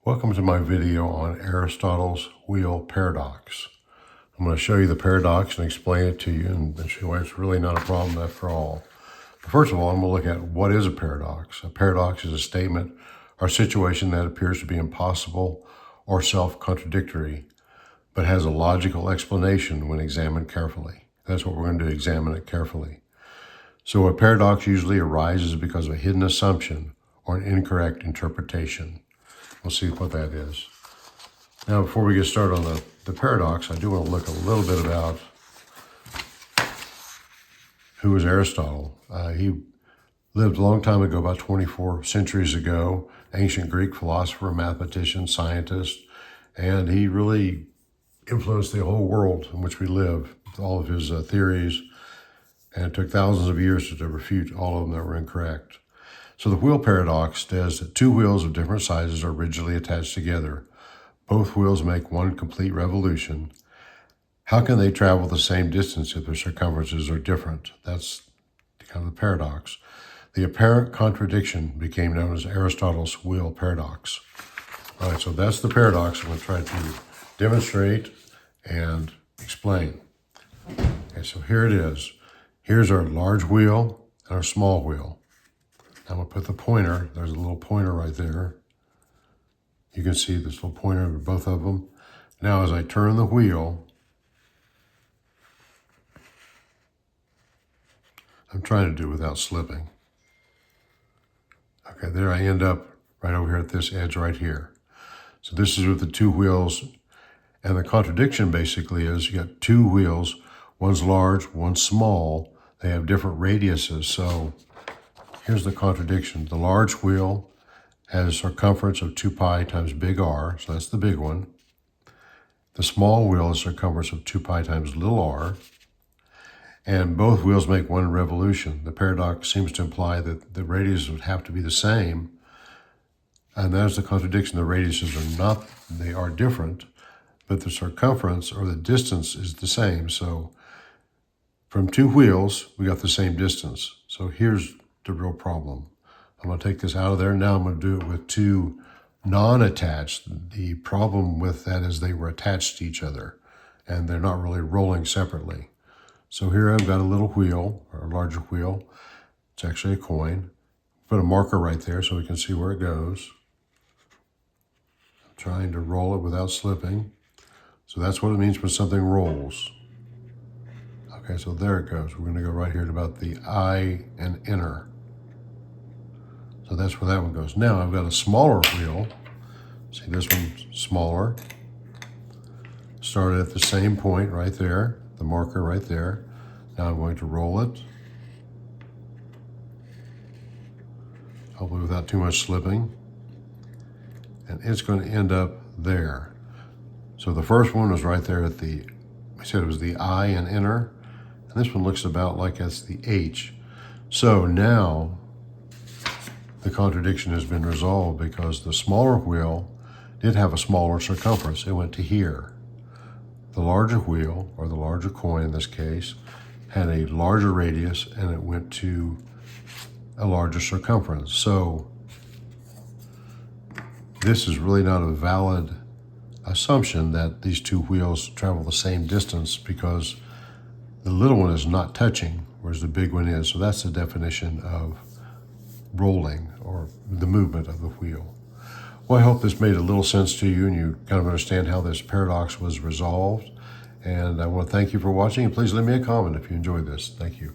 Welcome to my video on Aristotle's Wheel Paradox. I'm going to show you the paradox and explain it to you and show why it's really not a problem after all. But first of all, I'm going to look at what is a paradox. A paradox is a statement or situation that appears to be impossible or self-contradictory, but has a logical explanation when examined carefully. That's what we're going to do, examine it carefully. So a paradox usually arises because of a hidden assumption or an incorrect interpretation. We'll see what that is. Now, before we get started on the paradox, I do want to look a little bit about who was Aristotle. He lived a long time ago, about 24 centuries ago, ancient Greek philosopher, mathematician, scientist, and he really influenced the whole world in which we live with all of his theories, and it took thousands of years to refute all of them that were incorrect. So the wheel paradox says that two wheels of different sizes are rigidly attached together. Both wheels make one complete revolution. How can they travel the same distance if their circumferences are different? That's kind of the paradox. The apparent contradiction became known as Aristotle's wheel paradox. All right, so that's the paradox I'm going to try to demonstrate and explain. Okay, so here it is. Here's our large wheel and our small wheel. I'm going to put the pointer, there's a little pointer right there. You can see this little pointer with both of them. Now as I turn the wheel, I'm trying to do it without slipping. Okay, there I end up right over here at this edge right here. So this is with the two wheels, and the contradiction basically is you got two wheels, one's large, one's small. They have different radiuses, so here's the contradiction. The large wheel has a circumference of 2 pi times big R, so that's the big one. The small wheel has a circumference of 2 pi times little r, and both wheels make one revolution. The paradox seems to imply that the radiuses would have to be the same, and that's the contradiction. The radiuses are not, they are different, but the circumference or the distance is the same. So from two wheels, we got the same distance. So here's the real problem. I'm going to take this out of there. Now I'm going to do it with two non-attached. The problem with that is they were attached to each other and they're not really rolling separately. So here I've got a little wheel, or a larger wheel. It's actually a coin. Put a marker right there so we can see where it goes. I'm trying to roll it without slipping. So that's what it means when something rolls. Okay, so there it goes. We're going to go right here to about the eye and inner. So that's where that one goes. Now I've got a smaller wheel. See, this one's smaller. Started at the same point right there, the marker right there. Now I'm going to roll it. Hopefully without too much slipping. And it's going to end up there. So the first one was right there at the, we said it was the eye and inner. And this one looks about like it's the H. So now the contradiction has been resolved because the smaller wheel did have a smaller circumference. It went to here. The larger wheel, or the larger coin in this case, had a larger radius and it went to a larger circumference. So this is really not a valid assumption that these two wheels travel the same distance because the little one is not touching, whereas the big one is. So that's the definition of rolling, or the movement of the wheel. Well, I hope this made a little sense to you and you kind of understand how this paradox was resolved. And I want to thank you for watching, and please leave me a comment if you enjoyed this. Thank you.